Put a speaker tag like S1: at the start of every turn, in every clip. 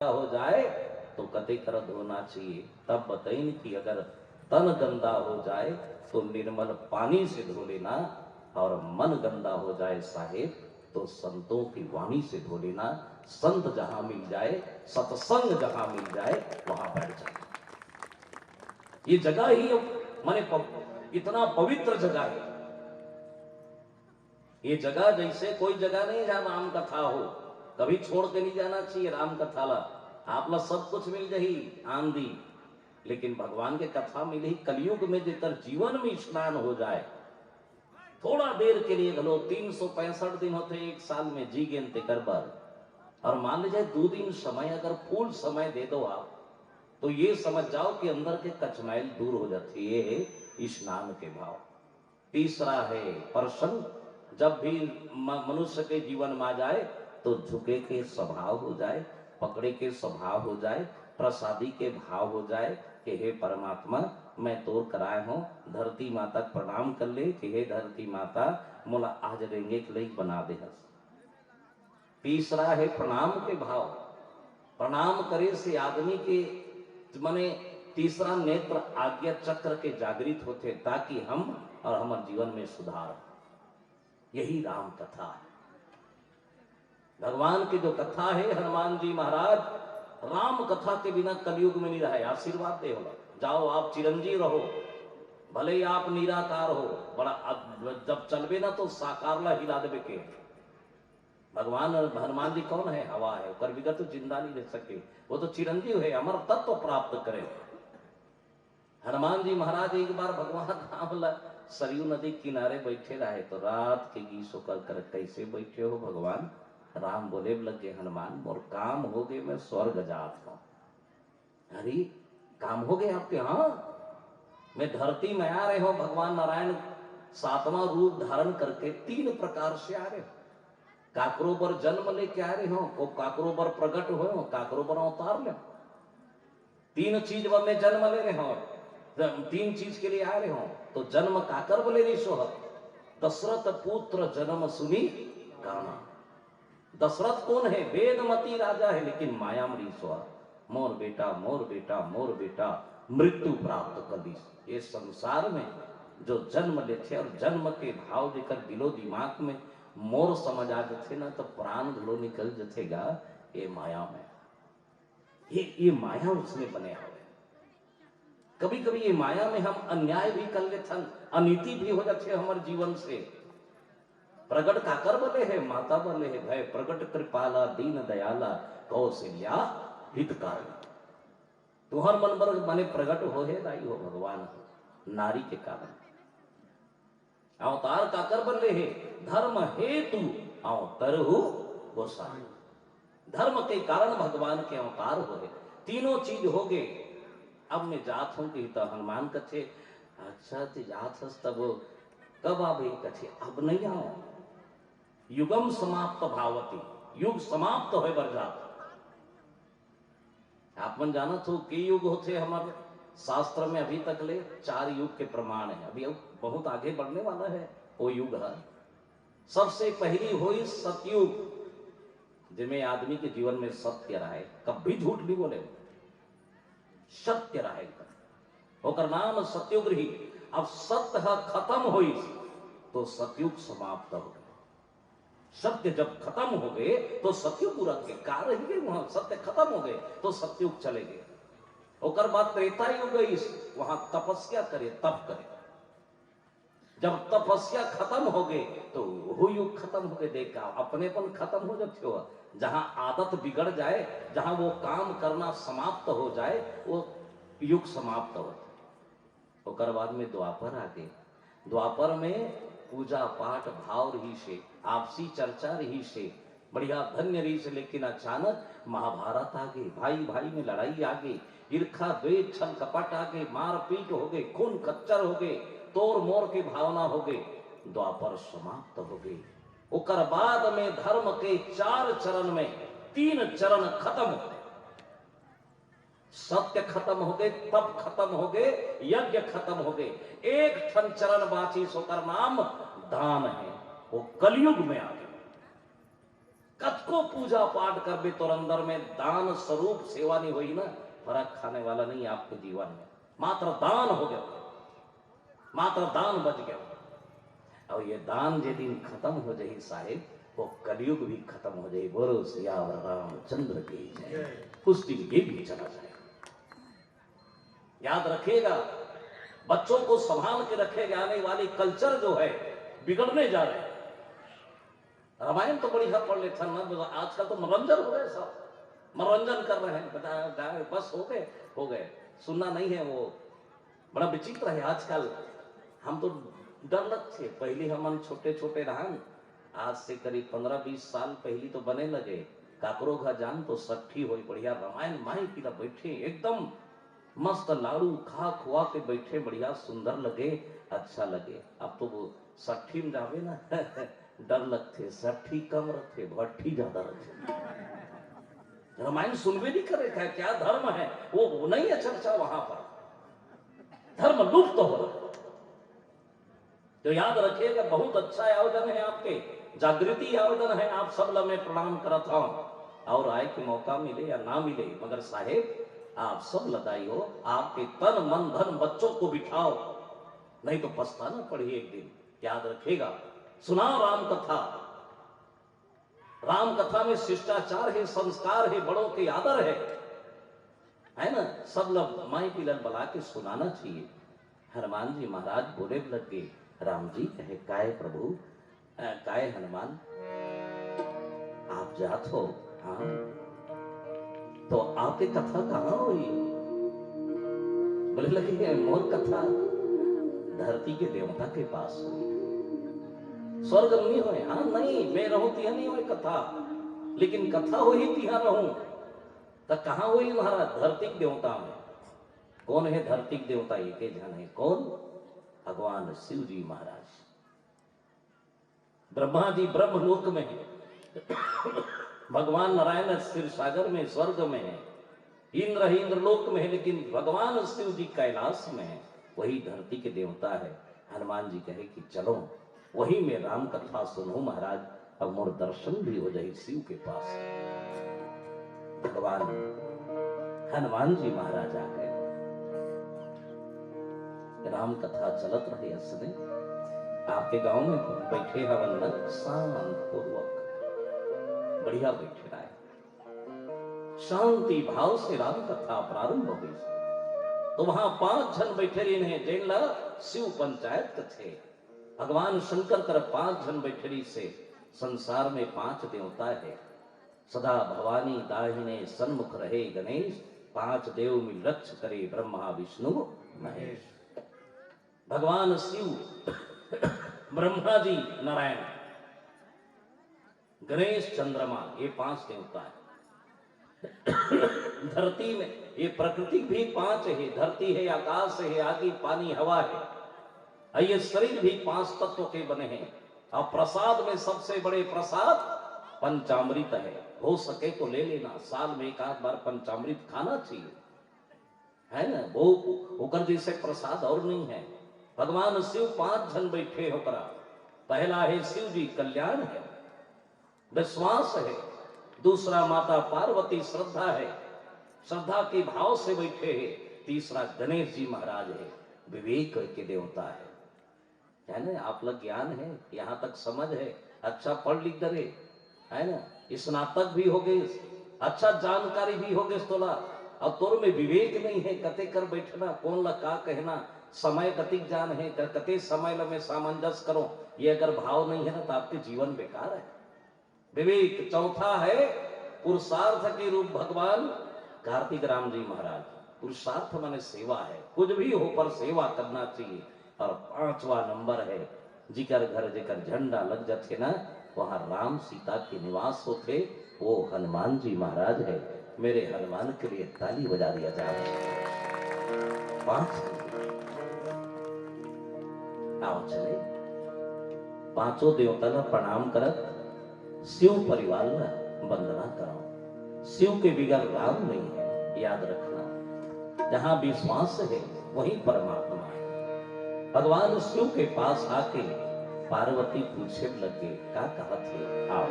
S1: हो जाए तो कते कर धोना चाहिए। तब बताइन कि अगर तन गंदा हो जाए तो निर्मल पानी से धो लेना, और मन गंदा हो जाए साहेब तो संतों की वाणी से धो लेना। संत जहां मिल जाए, सत्संग जहां मिल जाए, वहां बैठ जाए। ये जगह ही माने इतना पवित्र जगह है। ये जगह जैसे कोई जगह नहीं जहां राम कथा हो, कभी छोड़ के नहीं जाना चाहिए। राम कथा ला आप ला सब कुछ मिल जाही आंधी, लेकिन भगवान के कथा मिली कलयुग में जेकर जीवन में स्नान हो जाए, थोड़ा देर के लिए गलो 365 दिन होते एक साल में जी गेनते कर बार, और मान लीजिए 2 दिन समय अगर फुल समय दे दो आप, तो ये समझ जाओ कि अंदर के कचमैल दूर हो जाती है स्नान के भाव। तीसरा है प्रसन्न, जब भी मनुष्य के जीवन में आ जाए तो झुके के स्वभाव हो जाए, पकड़े के स्वभाव हो जाए, प्रसादी के भाव हो जाए कि हे परमात्मा मैं तोर कराए हूं, धरती माता प्रणाम कर ले कि हे धरती माता मोला आज रेंगे के लिए बना दे। तीसरा है प्रणाम के भाव। प्रणाम करे से आदमी के माने तीसरा नेत्र आज्ञा चक्र के जागृत होते, ताकि हम और हमारे जीवन में सुधार। यही राम कथा है। भगवान की जो कथा है, हनुमान जी महाराज राम कथा के बिना कलयुग में नहीं रहे। आशीर्वाद दे होला, जाओ आप चिरंजीव रहो, भले ही आप निराकार हो, बड़ा जब चलबे ना तो साकार ला हिला देवे के। भगवान हनुमान जी कौन है? हवा है, कर बिगड़ तो जिंदा नहीं रह सके। वो तो चिरंजीव है, अमर तत्व प्राप्त करे। हनुमान जी महाराज एक बार भगवान राम सरयू नदी किनारे बैठे रहे, तो रात के गीत होकर कर कैसे बैठे हो भगवान? राम बोले लगे हनुमान मोर काम हो गए, मैं स्वर्ग जात हूं। अरे काम हो गए आपके? हाँ, मैं धरती में आ रहे हो। भगवान नारायण 7वां रूप धारण करके 3 प्रकार से आ रहे हो। काकरो पर जन्म लेके आ रहे हो, वो काकरो पर प्रकट हो, काकरो पर अवतार ले। 3 चीज में जन्म ले रहे हो, 3 चीज के लिए आ रहे हो। तो जन्म काकर बोले रही सो, दशरथ पुत्र जन्म सुनी काना। दशरथ कौन है? वेदमती राजा है, लेकिन माया मरीश्वर मोर बेटा मोर बेटा मोर बेटा मृत्यु प्राप्त कर दी। ये संसार में जो जन्म लेते और जन्म के भाव देकर दिलो दिमाग में मोर समझ आ जाते ना, तो प्राण घलो निकल जथेगा। ये माया में ये माया उसमें बने हुए। कभी कभी ये माया में हम अन्याय भी कर लेते, अनीति भी हो जाते हमारे जीवन से। प्रगट काकर बले है? माता बले है भय प्रगट कृपाला दीन दयाला कौशल्या हितकारी। तुहर मन पर माने प्रगट हो है दाई हो भगवान नारी के कारण। अवतार काकर बले है? धर्म हेतु अवतरहु गोसाई। धर्म के कारण भगवान के अवतार हो गए। तीनों चीज हो गए। अब मैं जात हूं कि तो हनुमान कथे अच्छा ते जात हस, तब कब आवे? कथे अब नहीं आओ, युगम समाप्त भावती, युग समाप्त हो बर जात। आप मन जानत हो कि युग होते हमारे शास्त्र में अभी तक ले 4 युग के प्रमाण है। अभी बहुत आगे बढ़ने वाला है वो युग है। सबसे पहली हुई सतयुग, जिसमें आदमी के जीवन में सत्य रहे, कभी झूठ नहीं बोले, सत्य रहेगा, ओकर नाम सतयुग रही। अब सत्य खत्म हुई तो सतयुग समाप्त हो गए। सत्य जब खत्म हो गए तो सतयुग पूरा के कार रह गए, वहां सत्य खत्म हो गए तो सतयुग चले गए। ओकर बाद त्रेता युग गई, वहां तपस्या करे, तप करे। जब तपस्या खत्म हो गए तो वो युग खत्म हो गए। देखा अपनेपन खत्म हो जाते हो, जहां आदत बिगड़ जाए, जहां वो काम करना समाप्त हो जाए, वो युग समाप्त हो। ओकर बाद में द्वापर आ गए। द्वापर में पूजा पाठ भाव रही से, आपसी चर्चा रही से, बढ़िया धन्य रही से। लेकिन अचानक महाभारत आ गई, भाई भाई में लड़ाई आ गई, ईर्खा द्वेष छल कपट आ गए, मारपीट हो गए, खून खच्चर हो गए, तोड़ मोड़ की भावना हो गई। द्वापर समाप्त हो गई। ओकर बाद में धर्म के 4 चरण में 3 चरण खत्म हो गए। सत्य खत्म हो गए, तप खत्म हो गए, यज्ञ खत्म हो गए। एक ठन चरण बाची, सोकर नाम दान है। वो कलयुग में आ गए। कतको पूजा पाठ कर बे तोर अंदर में दान स्वरूप सेवा नहीं हुई ना, फर्क खाने वाला नहीं आपके जीवन में। मात्र दान हो गया, मात्र दान बच गया। और ये दान जे दिन खत्म हो जाए साहेब, वो कलयुग भी खत्म हो जाए। बोलो सियावर रामचंद्र की जय। उस दिन ये भी चला जाए। याद रखिएगा, बच्चों को संभाल के रखेगा। आने वाली कल्चर जो है बिगड़ने जा रहे हैं। रामायण तो बढ़िया पढ़ लेता ना, आजकल तो मनोरंजन हो गए, सब मनोरंजन कर रहे हैं। बताया बस हो गए, सुनना नहीं है। वो बड़ा विचित्र है आजकल। हम तो डर लगते, पहले हम छोटे छोटे रहन, आज से करीब 15-20 साल पहली तो बने लगे। काकरो घा जान तो सट्ठी हो बढ़िया रामायण माई की बैठे एकदम मस्त लाड़ू खा खुआ के बैठे, बढ़िया सुंदर लगे, अच्छा लगे। अब तो वो सट्ठी में जावे ना डर लगते, सट्ठी कम रखे, भट्ठी ज्यादा रखे। रामायण सुनवे नहीं करे, क्या धर्म है वो नहीं है चर्चा वहां पर, धर्म लुप्त तो हो रहा। तो याद रखिएगा, बहुत अच्छा आयोजन है आपके, जागृति आयोजन है। आप सब मैं प्रणाम करता हूं। और आए के मौका मिले या ना मिले, मगर साहेब आप सब लदाई हो, आपके तन मन धन बच्चों को बिठाओ, नहीं तो पछताना पड़ी एक दिन। याद रखिएगा, सुनाओ राम कथा। राम कथा में शिष्टाचार है, संस्कार है, बड़ों के आदर है ना। सब लोग माई पिलर बुला के सुनाना चाहिए। हनुमान जी महाराज बोले लगे, राम जी कहे काय प्रभु, काय हनुमान आप जात हो? हाँ, तो आपकी कथा कहाँ हुई? बोले लगे मोर कथा धरती के देवता के पास हुई, स्वर्ग नहीं हुए। हाँ नहीं, मैं रहूं तिहा नहीं हुई कथा, लेकिन कथा हुई तिहा रहूं। तो कहाँ हुई महाराज? धरती के देवता में। कौन है धरती के देवता? एक जन है। कौन? भगवान शिव जी महाराज। ब्रह्मा जी ब्रह्मलोक में है, भगवान नारायण क्षीर सागर में स्वर्ग में है, इंद्र लोक में है, लेकिन भगवान शिव जी कैलाश में है, वही धरती के देवता है। हनुमान जी कहे कि चलो वही में राम कथा सुनो महाराज, अब मोर दर्शन भी हो जाए शिव के पास। भगवान हनुमान जी महाराज आ गए, राम कथा चलत रहे। असने आपके गांव में बैठे हवन न, शांत पूर्वक बढ़िया बैठे रहे, शांति भाव से राम कथा प्रारंभ हो गई। तो वहां 5 जन बैठे रहे हैं, जैन शिव पंचायत थे। भगवान शंकर कर 5 जन बैठे रही से संसार में 5 देवता है। सदा भवानी दाहिने सन्मुख रहे गणेश, 5 देव मिल रक्ष करे ब्रह्मा विष्णु महेश। भगवान शिव, ब्रह्मा जी नारायण, गणेश चंद्रमा, ये 5 देवता है। धरती में ये प्रकृति भी 5 है, धरती है, आकाश है, आगे पानी हवा है। ये शरीर भी 5 तत्व के बने हैं। और प्रसाद में सबसे बड़े प्रसाद पंचामृत है। हो सके तो ले लेना, साल में 1 बार पंचामृत खाना चाहिए, है ना। वो होकर जैसे प्रसाद और नहीं है। भगवान शिव 5 जन बैठे होकर, पहला है शिव जी कल्याण है, विश्वास है। दूसरा माता पार्वती श्रद्धा है, श्रद्धा के भाव से बैठे हैं। तीसरा गणेश जी महाराज है, विवेक के देवता है ना। आप लोग ज्ञान है, यहाँ तक समझ है, अच्छा पढ़ लिख करे, है ना, स्नातक भी हो गए, अच्छा जानकारी भी हो गए तोला। अब तोर में विवेक नहीं है, कते कर बैठना, कौन ला का कहना, समय कतिक जान है, कते समय में सामंजस्य करो, ये अगर भाव नहीं है ना तो आपके जीवन बेकार है। विवेक। चौथा है पुरुषार्थ के रूप भगवान कार्तिक राम जी महाराज। पुरुषार्थ माने सेवा है, कुछ भी हो पर सेवा करना चाहिए। और 5वां नंबर है जिकर घर जिकर झंडा लग जाते ना, वहां राम सीता के निवास होते, वो हनुमान जी महाराज है। मेरे हनुमान के लिए ताली बजा दिया जाए। 5 आओ चले, 5 देवता का प्रणाम करत शिव परिवार वंदना करो। शिव के बिगड़ राम नहीं है, याद रखना। जहां विश्वास है वहीं परमात्मा है। भगवान शिव के पास आके पार्वती पूछे लगे, क्या कहा थे? आओ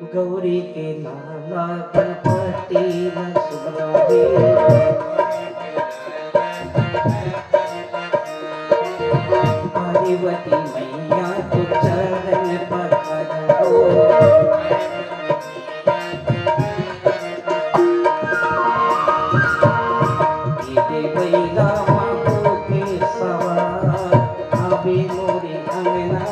S2: गौरी के लाला गणपति न सुनावे, पार्वती मैया तो चरण पकड़ो, ये बैला माहो के सवार आवे मोरे अंगना।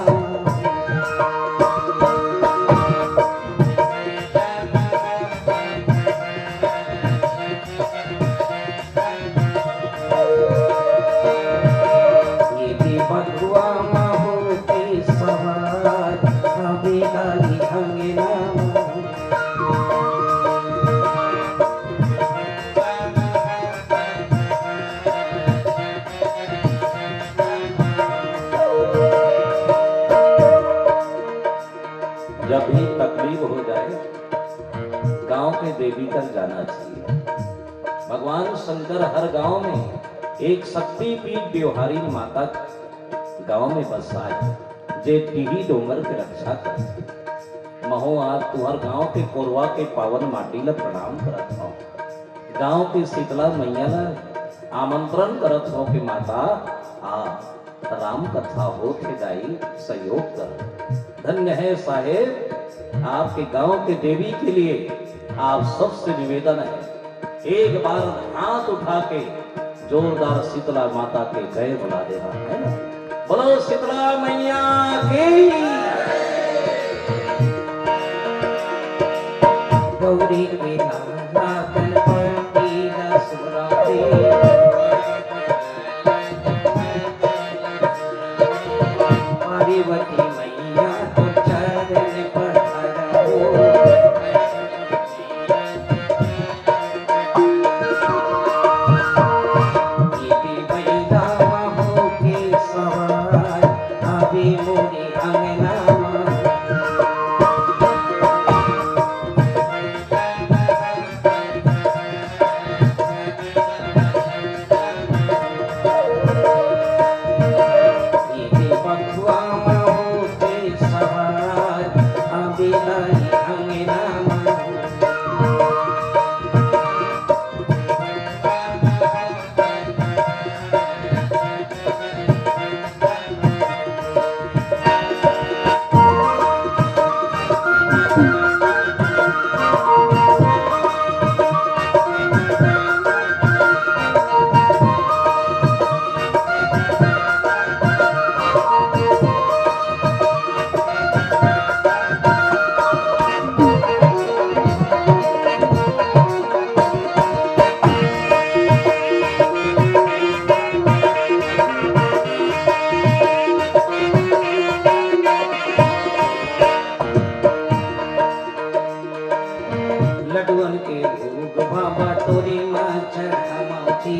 S2: बधुआ माहो के सवार आवे लाली अंगना।
S1: जब भी तकलीफ हो जाए गांव के देवी तक जाना चाहिए। भगवान शंकर हर गांव में एक शक्तिपीठ व्यवहारी माता गांव में बसा है जे टीही डोंगर के रक्षा कर। महो आज तुहर गांव के कोरवा के पावन माटी ला प्रणाम करत हो। गांव की शीतला मैया ला आमंत्रण करत हो कि माता आ राम कथा हो के जाई सहयोग कर। धन्य है साहेब आपके गांव के देवी के लिए आप सबसे निवेदन है एक बार हाथ उठा के जोरदार शीतला माता के जय बुला देना है ना। बोलो शीतला मैया की।
S2: गौरी के लाला गणपति न सुनावे, पार्वती मैया तो चरण पकड़ो, ये बैला माहो के सवार आवे मोरे अंगना। बधुआ माहो के सवार आवे लाली अंगना। लडुअन के भोग बाबा तोरी माँ चढ़ावती,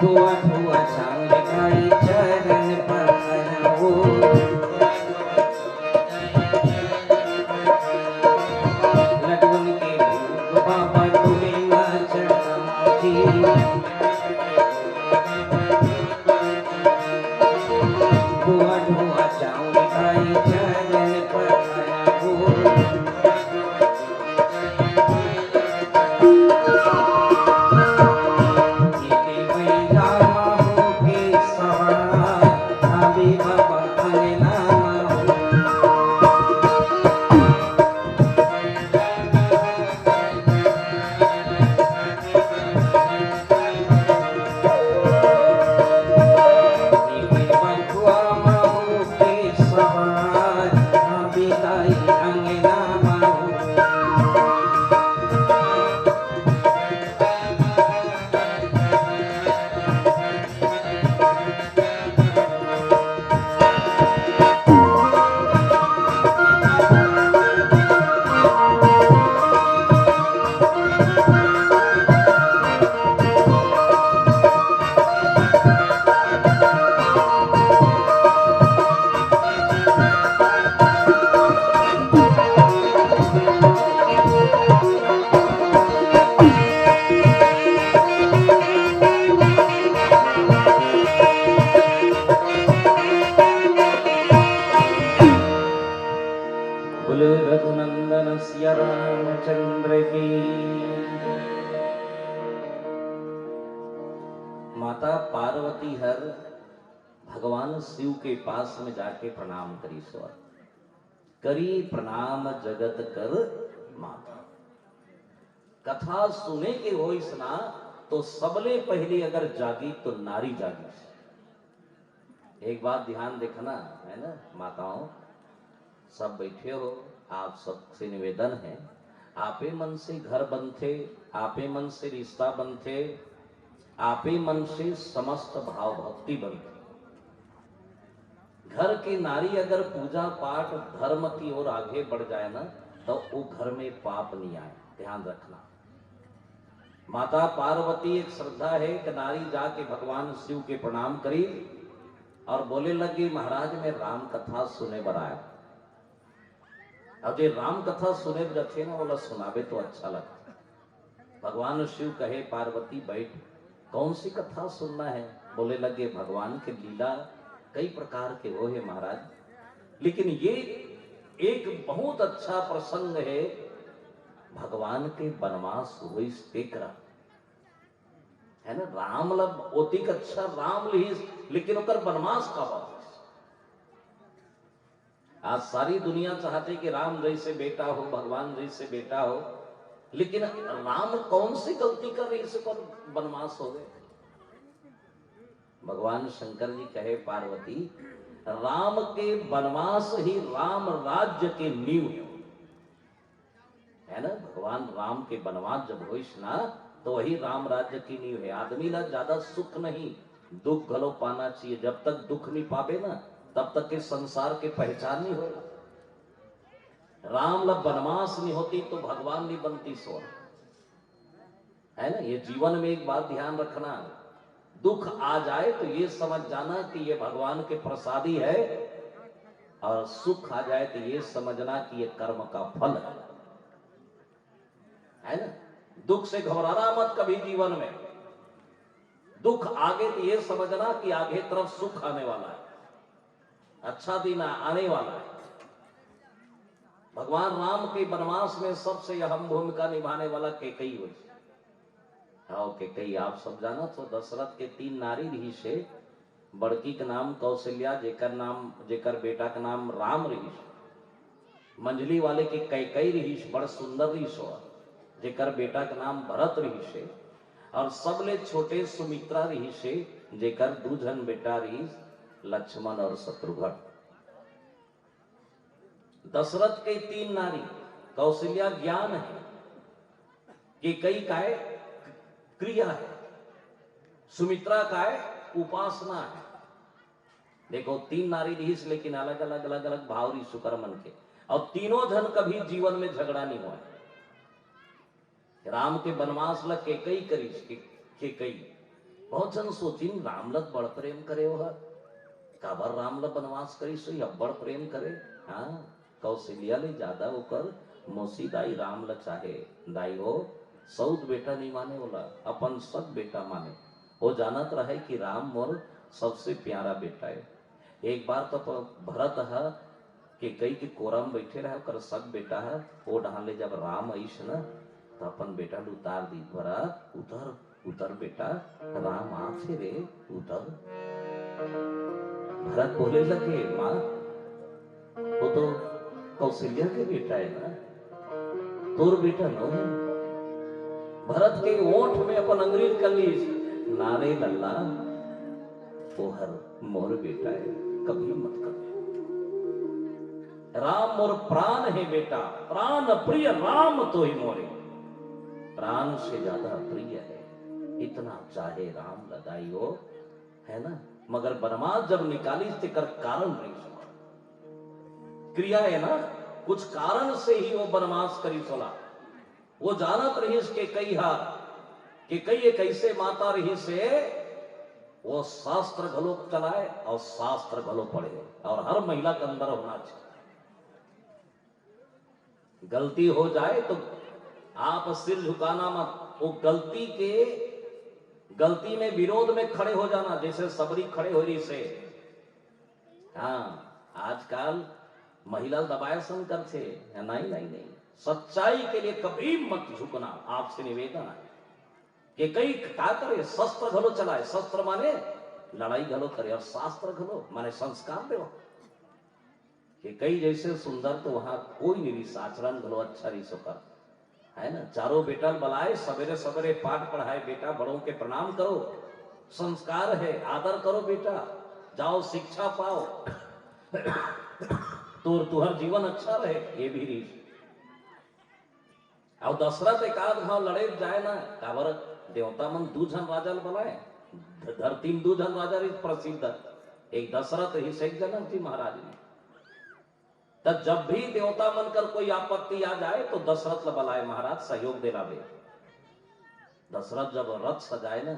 S2: धुआ धुआ चांद खाई चरण पकड़ो, लडुअन के भोग बाबा तोरी माँ चढ़ावती, धुआ धुआ चांद खाई चरण पकड़ो। बोलो रघुनंदन सिया रामचंद्र की।
S1: माता पार्वती हर भगवान शिव के पास में जाके प्रणाम करी स्वर, करी प्रणाम जगत कर माता। कथा सुने के हो इसना तो सबले पहले अगर जागी तो नारी जागी। एक बात ध्यान देखना है ना माताओं, सब बैठे हो, आप सबसे निवेदन है, आपे मन से घर बनते, आपे मन से रिश्ता बनते, आपे मन से समस्त भाव भक्ति बनती। घर की नारी अगर पूजा पाठ धर्म की ओर आगे बढ़ जाए ना तो वो घर में पाप नहीं आए, ध्यान रखना। माता पार्वती एक श्रद्धा है कि नारी जाके भगवान शिव के प्रणाम करी और बोले लगी महाराज मैं राम कथा सुने बराया। अब जो राम कथा सुने रखे ना बोला सुनावे तो अच्छा लगता। भगवान शिव कहे पार्वती बैठ, कौन सी कथा सुनना है? बोले लगे भगवान के लीला कई प्रकार के वो है महाराज, लेकिन ये एक बहुत अच्छा प्रसंग है, भगवान के वनवास हुई तेकरा है ना। राम लब ओतिक अच्छा राम लिहिस, लेकिन ओकर वनवास का बात। आज सारी दुनिया चाहते कि राम जैसे बेटा हो, भगवान जैसे बेटा हो, लेकिन राम कौन सी गलती कर रही इस पर वनवास हो गए? भगवान शंकर जी कहे पार्वती राम के वनवास ही राम राज्य के नींव है ना। भगवान राम के वनवास जब हो ना तो वही राम राज्य की नींव है। आदमी ना ज्यादा सुख नहीं दुख गलो पाना चाहिए। जब तक दुख नहीं पावे ना तब तक के संसार के पहचान नहीं होगा। राम लब वनवास नहीं होती तो भगवान नहीं बनती सो है ना। ये जीवन में एक बात ध्यान रखना, दुख आ जाए तो ये समझ जाना कि ये भगवान के प्रसादी है, और सुख आ जाए तो ये समझना कि ये कर्म का फल है ना। दुख से घबराना मत कभी जीवन में, दुख आगे तो ये समझना कि आगे तरफ सुख आने वाला है, अच्छा दिन आने वाला है। भगवान राम के वनवास में सबसे अहम भूमिका निभाने वाला केकई हुई। केकई आप सब जाना तो दशरथ के 3 नारी रही से, बड़की के नाम कौशल्या, जेकर बेटा का नाम राम रही, मंजली वाले के कैकई रही बड़ सुंदर रही, जेकर बेटा का नाम भरत रही से, और सबले छोटे सुमित्रा रही से, जेकर 2 जन बेटा रही लक्ष्मण और शत्रुघ्न। दशरथ के 3 नारी, कौशल्या ज्ञान है, केकई का है क्रिया है, सुमित्रा का है उपासना है। देखो 3 नारी रही लेकिन अलग अलग भाव रही शुकर मन के, और तीनों जन कभी जीवन में झगड़ा नहीं हुआ। राम के वनवास लग केकई करी, केकई बहुत जन सोचिन राम लग बड़ प्रेम करे हो, काबर राम लग वनवास करी सो अब बड़ प्रेम करे। हाँ कौशल्या ले ज्यादा होकर मौसी दाई राम ल चाहे, दाई हो सऊद बेटा नहीं माने बोला, अपन सब बेटा माने। वो जानत रहे कि राम मोर सबसे प्यारा बेटा है। एक बार तो भरत है कि कई के कोरम बैठे रहे कर सब बेटा है, वो ढाले जब राम आईस ना तो अपन बेटा उतार दी, भरत उतर उतर बेटा, राम आखे रे उतर। भरत बोले लगे माँ वो तो कौशल्या के बेटा है ना, तोर बेटा नो है। भरत के ओंठ में अपन अंग्रेज कर ली, नारे लल्ला ओहर मोर बेटा है, कभी मत कर। राम मोर प्राण है बेटा, प्राण प्रिय राम तो ही मोरे, प्राण से ज्यादा प्रिय है, इतना चाहे राम लगाई हो है ना। मगर वनवास जब निकाली कर कारण नहीं सुना, क्रिया है ना, कुछ कारण से ही वो वनवास करी सोला। वो जानत रही के कई हार कि कई एक ऐसे माता रही से वो शास्त्र घलो चलाए और शास्त्र घलो पढ़े, और हर महिला के अंदर होना चाहिए। गलती हो जाए तो आप सिर झुकाना मत, वो गलती में विरोध में खड़े हो जाना, जैसे सबरी खड़े हो रही से। हाँ आजकल महिला दबाया सन कर थे, नहीं नहीं नहीं, सच्चाई के लिए कभी मत झुकना, आपसे निवेदन है कि कई क्या करे, शस्त्र घलो चलाए, शस्त्र माने लड़ाई घलो करे, और शास्त्र घलो माने संस्कार दे, कि कई जैसे सुंदर तो वहां कोई नहीं, आचरण घलो अच्छा नहीं सोकर, है ना। चारों बेटा बलाए, सवेरे सवेरे पाठ पढ़ाए, बेटा बड़ों के प्रणाम करो, संस्कार है, आदर करो बेटा, जाओ शिक्षा पाओ, तो तुहर जीवन अच्छा रहे, ये भी रीत। और दशरथ एक आध भाव लड़े जाए ना, काबर देवता मन दूजन राजा बनाए, धरती में दूजन राजा प्रसिद्ध, एक दशरथ ही शेख जनक जी महाराज ने। तब जब भी देवता बनकर कोई आपत्ति आ जाए तो दशरथ ल बलाए, महाराज सहयोग देना बे। दशरथ जब रथ सजाए ना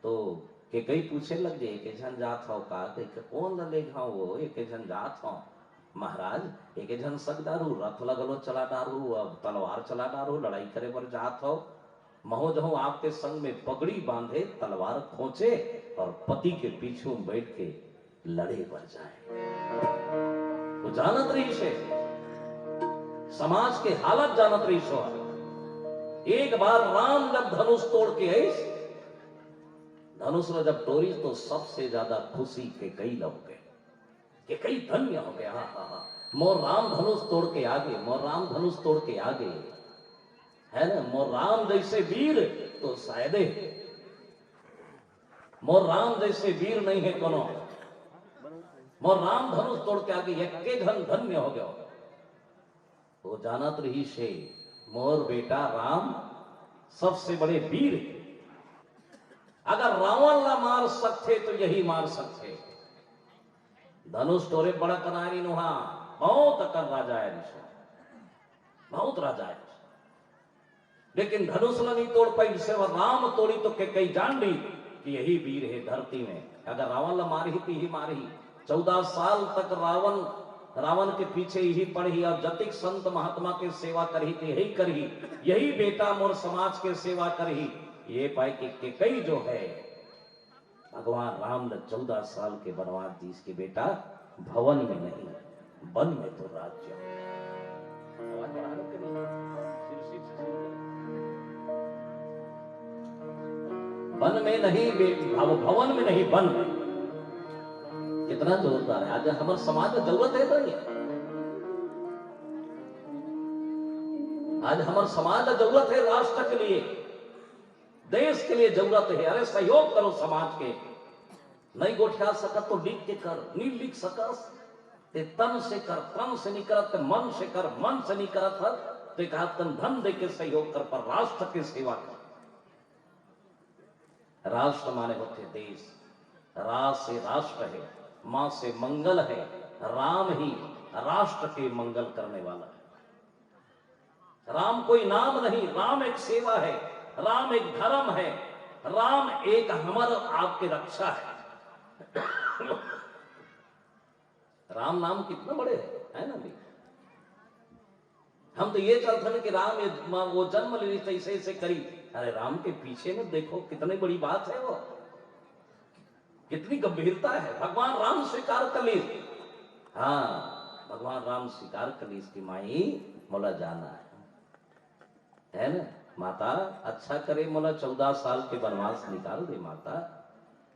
S1: तो के कई पूछे लग जाए के झन जात हो का, कौन ले घाव वो, एक झन जात हो महाराज, एक झन सक डारू, रथ लगलो चला डारू, अब तलवार चला डारू, लड़ाई करे पर जात हो, महो जहो आपके संग में पगड़ी बांधे, तलवार खोचे और पति के पीछे बैठ के लड़े पर जाए। वो जानत रही से समाज के हालत जानत रही सो। एक बार राम जब धनुष तोड़ के आई, धनुष में जब तोड़ी तो सबसे ज्यादा खुशी के कई लोग गए, कि कई धन्य हो गया, हाँ, मोर राम धनुष तोड़ के आगे, मोर राम धनुष तोड़ के आगे, है ना, मोर राम जैसे वीर तो शायद मोर राम जैसे वीर नहीं है कोनो, मोर राम धनुष तोड़ के आगे एक धन धन्य हो गया। वो जानत रही से मोर बेटा राम सबसे बड़े वीर है, अगर रावण ला मार सकते तो यही मार सकते। धनुष तोरे बड़ा कनारी नुहा, बहुत अकल राजा है, बहुत राजा है, लेकिन धनुष ला नहीं तोड़ पाई, से राम तोड़ी तो कई जान ली कि यही वीर है धरती में, अगर रावण ला मारी तो ही मारी। 14 साल तक रावण के पीछे ही पढ़ी, और जतिक संत महात्मा के सेवा करही तो यही करही, यही बेटा मोर समाज के सेवा करही। ये पाए कि कई जो है भगवान राम ने 14 साल के वनवास दी, इसके बेटा भवन में नहीं वन में तो राज्य। वन में नहीं, भवन में नहीं, वन में। कितना जोरदार है। आज हमारे समाज में जरूरत है तो नहीं, आज हमारे समाज में जरूरत है, राष्ट्र के लिए, देश के लिए जरूरत है। अरे सहयोग करो समाज के, नहीं गोठिया सकत तो लिख के कर, नहीं लिख सकस ते तन से कर, तन से नहीं करत मन से कर, मन से नहीं करत हर तो कहा तन धन दे के सहयोग कर, पर राष्ट्र की सेवा कर। राष्ट्र माने होते देश, रा से राष्ट्र है, मां से मंगल है, राम ही राष्ट्र के मंगल करने वाला है। राम कोई नाम नहीं, राम एक सेवा है, राम एक धर्म है, राम एक हमर आपके रक्षा है। राम नाम कितना बड़े है ना भी। हम तो ये चलते हैं कि राम वो जन्म ले ऐसे ऐसे करी, अरे राम के पीछे में देखो कितनी बड़ी बात है, वो कितनी गंभीरता है। भगवान राम स्वीकार कर ली, हाँ भगवान राम स्वीकार कर ली, इसकी माई मोला जाना है ना माता, अच्छा करे मोला 14 साल के वनवास निकाल दे माता,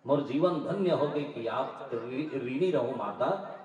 S1: मोर जीवन धन्य हो गई कि आप ऋणी रहो माता।